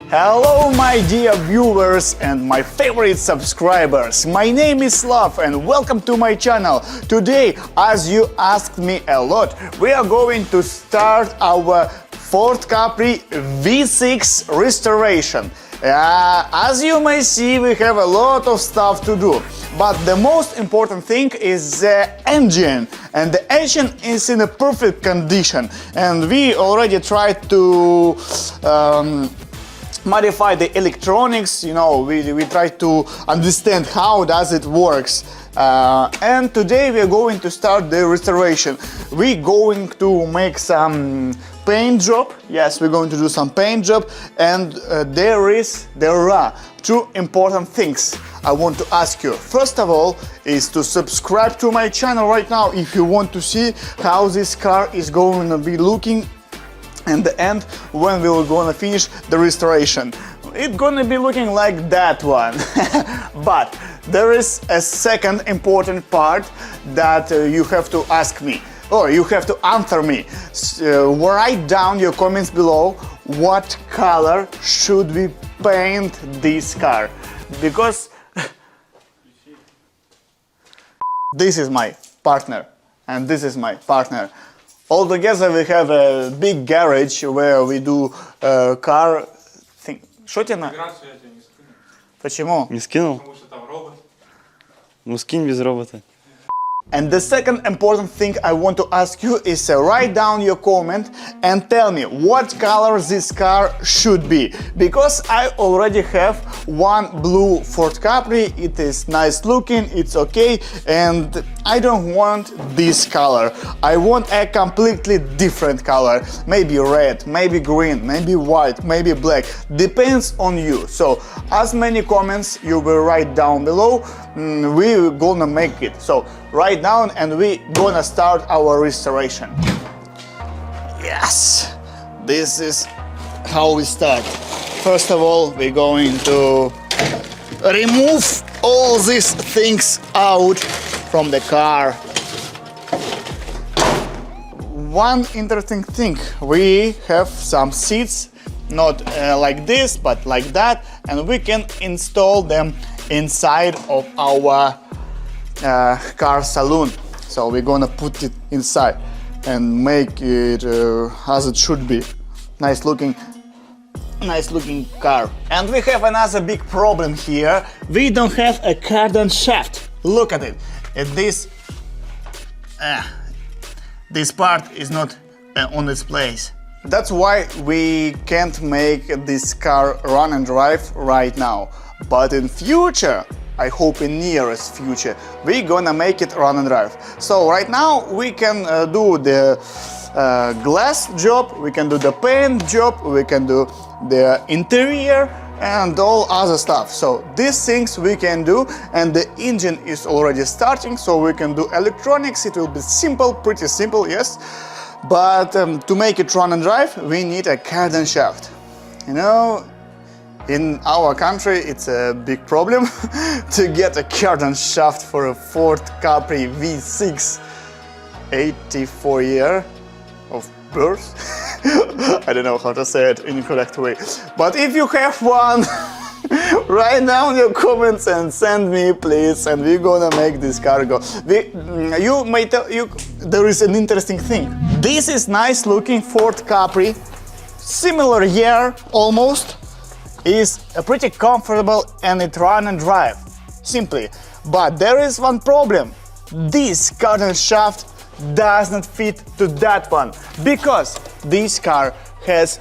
Hello my dear viewers and my favorite subscribers. My name is Slav and welcome to my channel. Today, as you asked me a lot, we are going to start our Ford Capri V6 restoration. As you may see, we have a lot of stuff to do. But the most important thing is the engine, and the engine is in a perfect condition. And we already tried to modify the electronics, you know, we try to understand how does it works. And today we are going to start the restoration. We're going to make some paint job. Yes, we're going to do some paint job, and there are two important things I want to ask you. First of all is to subscribe to my channel right now if you want to see how this car is going to be looking in the end when we will gonna finish the restoration. It's gonna be looking like that one. But there is a second important part that you have to ask me, or you have to answer me. Write down your comments below what color should we paint this car, because this is my partner and this is my partner. All together we have a big garage where we do car thing. Что тебе надо? Операцию я тебе не скину. Почему? Не скинул? Потому что там робот. Ну скинь без робота. And the second important thing I want to ask you is write down your comment and tell me what color this car should be. Because I already have one blue Ford Capri, it is nice looking, it's okay, and I don't want this color. I want a completely different color. Maybe red, maybe green, maybe white, maybe black. Depends on you. So as many comments you will write down below, we're gonna make it. So write down and we gonna start our restoration. Yes, this is how we start. First of all, we're going to remove all these things out from the car. One interesting thing, we have some seats, not like this, but like that, and we can install them inside of our car saloon. So we're gonna put it inside and make it as it should be. Nice looking car. And we have another big problem here. We don't have a cardan shaft. Look at it. This part is not on its place. That's why we can't make this car run and drive right now. But in future, I hope in nearest future, we're gonna make it run and drive. So right now we can do the glass job, we can do the paint job, we can do the interior and all other stuff. So these things we can do, and the engine is already starting, so we can do electronics. It will be simple, pretty simple, yes. But to make it run and drive, we need a cardan shaft. You know, in our country, it's a big problem to get a cardan shaft for a Ford Capri V6, 84 year of birth. I don't know how to say it in the correct way. But if you have one, write down your comments and send me, please, and we're gonna make this car go. You may tell you there is an interesting thing. This is nice looking Ford Capri, similar year almost. Is pretty comfortable and it run and drive simply, but there is one problem. This cardan shaft does not fit to that one, because this car has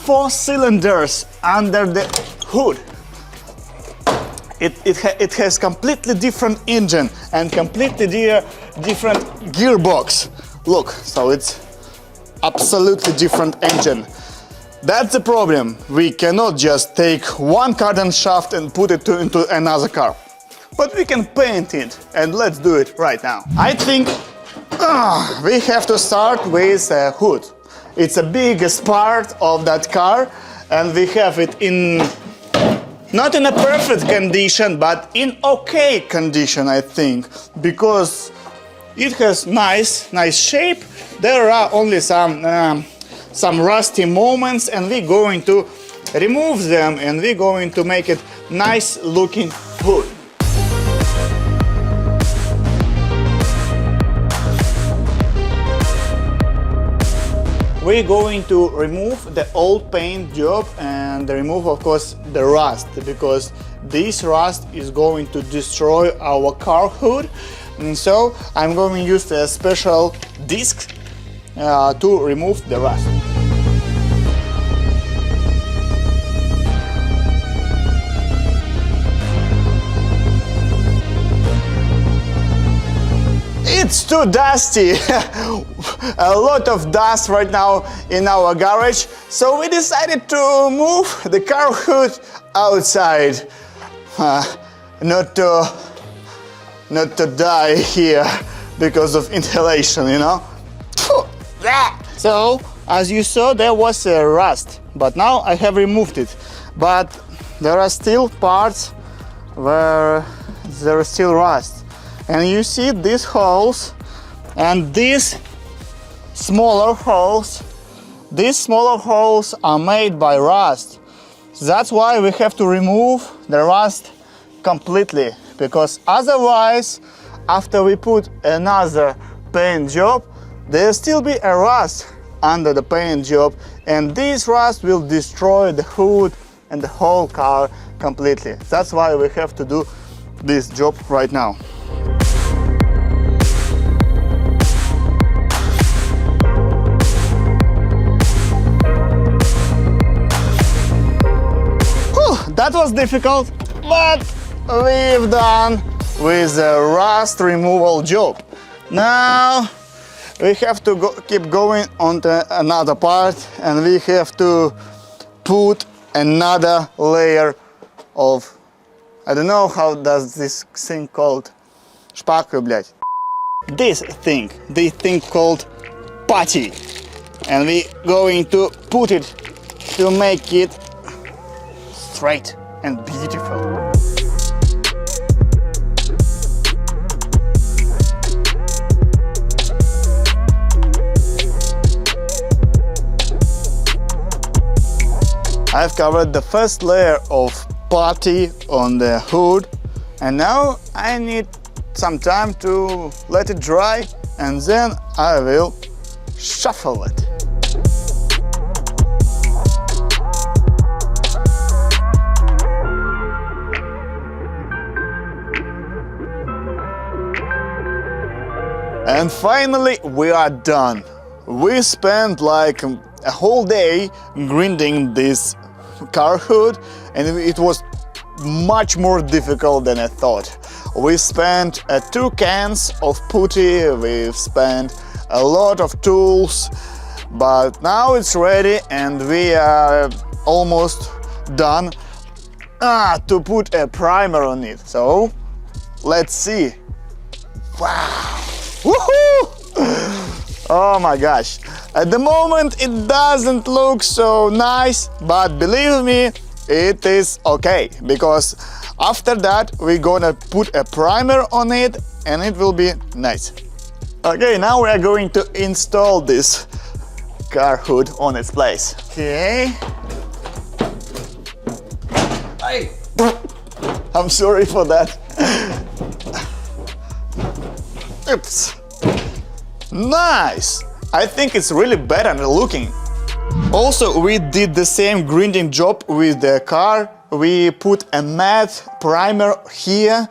4 cylinders under the hood. It has completely different engine and completely different gearbox. Look, so it's absolutely different engine. That's the problem. We cannot just take one cardan shaft and put it into another car. But we can paint it, and let's do it right now. I think we have to start with a hood. It's the biggest part of that car, and we have it in not in a perfect condition, but in okay condition, I think, because it has nice shape. There are only some rusty moments, and we're going to remove them and we're going to make it nice looking hood. We're going to remove the old paint job and remove, of course, the rust, because this rust is going to destroy our car hood. And so I'm going to use a special disc to remove the rust. It's too dusty, a lot of dust right now in our garage, so we decided to move the car hood outside, not to die here because of inhalation, you know. So, as you saw, there was a rust, but now I have removed it. But there are still parts where there is still rust. And you see these holes and these smaller holes. These smaller holes are made by rust. That's why we have to remove the rust completely, because otherwise, after we put another paint job, there'll still be a rust under the paint job, and this rust will destroy the hood and the whole car completely. That's why we have to do this job right now. That was difficult, but we've done with the rust removal job. Now we have to keep going on to another part, and we have to put another layer of, I don't know how does this thing called, шпаклю, блядь. This thing called putty, and we're going to put it to make it straight and beautiful. I've covered the first layer of putty on the hood, and now I need some time to let it dry, and then I will shuffle it. And finally we are done. We spent like a whole day grinding this car hood, and it was much more difficult than I thought. We spent 2 cans of putty, we've spent a lot of tools, but now it's ready and we are almost done to put a primer on it. So let's see. Wow! Woohoo! Oh my gosh! At the moment it doesn't look so nice, but believe me, it is okay, because after that we're gonna put a primer on it and it will be nice. Okay, now we are going to install this car hood on its place. Okay. Hey. I'm sorry for that. Oops. Nice! I think it's really better looking. Also, we did the same grinding job with the car. We put a matte primer here,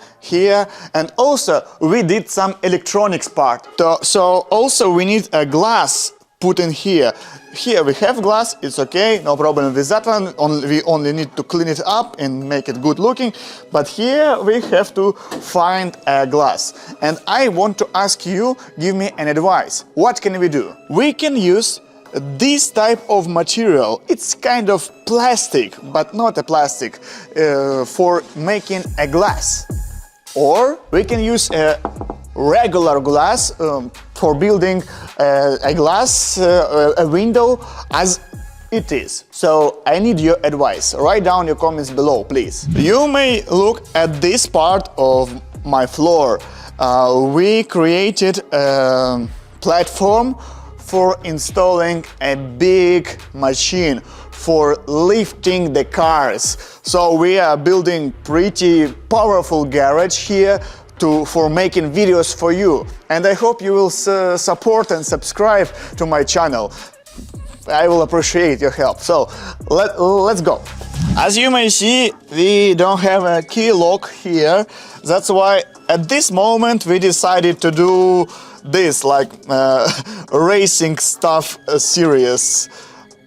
and also we did some electronics part. So also we need a glass put in here. Here we have glass, it's okay, no problem with that one. We only need to clean it up and make it good looking. But here we have to find a glass. And I want to ask you, give me an advice. What can we do? We can use this type of material. It's kind of plastic, but not a plastic, for making a glass. Or we can use a regular glass for building a glass, a window as it is. So I need your advice. Write down your comments below, please. You may look at this part of my floor. We created a platform for installing a big machine for lifting the cars. So we are building pretty powerful garage here for making videos for you. And I hope you will support and subscribe to my channel. I will appreciate your help. So let's go. As you may see, we don't have a key lock here. That's why at this moment we decided to do this, like racing stuff series.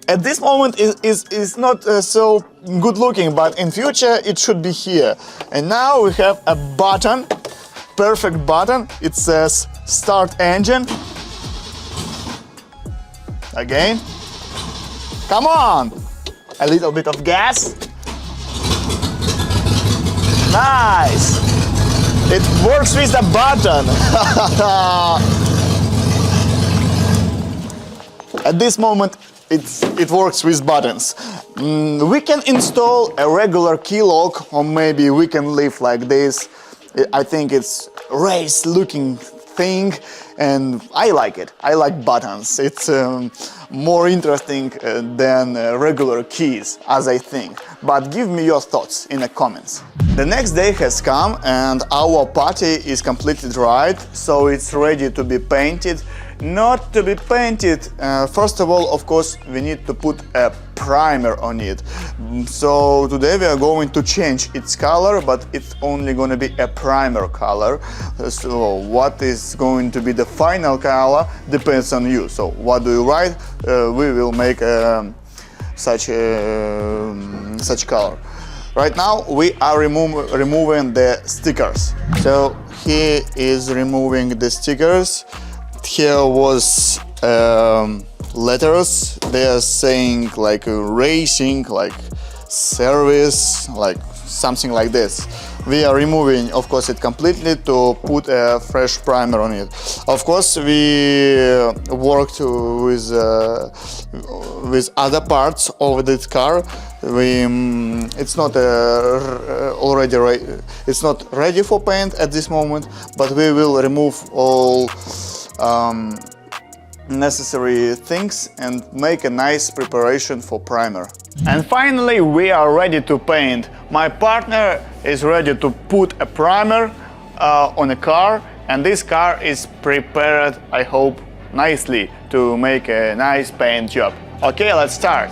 At this moment is not so good looking, but in future it should be here. And now we have a button, perfect button. It says start engine. Again. Come on! A little bit of gas. Nice! It works with the button. At this moment, it works with buttons. We can install a regular key lock, or maybe we can leave like this. I think it's race looking thing, and I like it. I like buttons. It's more interesting than regular keys, as I think. But give me your thoughts in the comments. The next day has come and our party is completely dried, so it's ready to be painted. Not to be painted, first of all, of course, we need to put a primer on it. So today we are going to change its color, but it's only going to be a primer color. So what is going to be the final color depends on you. So what do you write? We will make such color. Right now we are removing the stickers. So he is removing the stickers. Here was letters. They are saying like racing, like service, like something like this. We are removing, of course, it completely to put a fresh primer on it. Of course, we worked with other parts of this car. It's not it's not ready for paint at this moment, but we will remove all necessary things and make a nice preparation for primer. And finally we are ready to paint. My partner is ready to put a primer on a car, and this car is prepared, I hope, nicely to make a nice paint job. Okay, let's start.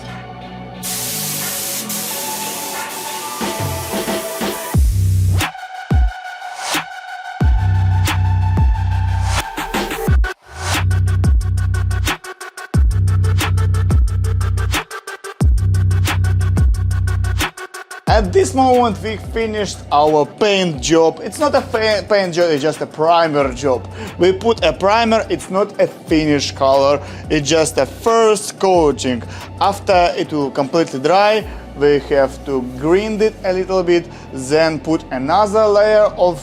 At this moment we finished our paint job. It's not a paint job, it's just a primer job. We put a primer, it's not a finished color, it's just a first coating. After it will completely dry, we have to grind it a little bit, then put another layer of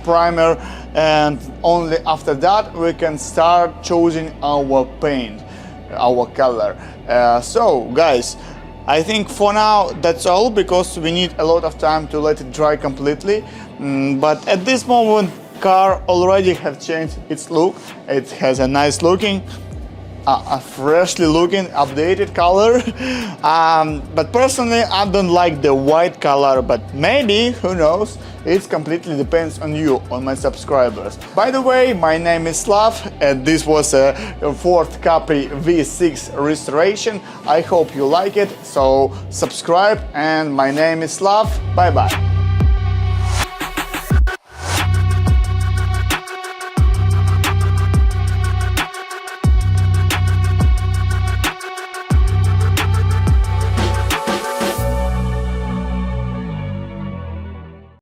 primer, and only after that we can start choosing our paint, our color. So guys, I think for now that's all, because we need a lot of time to let it dry completely. But at this moment, car already have changed its look. It has a nice looking, a freshly looking, updated color. But personally, I don't like the white color, but maybe, who knows, it completely depends on you, on my subscribers. By the way, my name is Slav, and this was a Ford Capri V6 restoration. I hope you like it, so subscribe, and my name is Slav. Bye bye.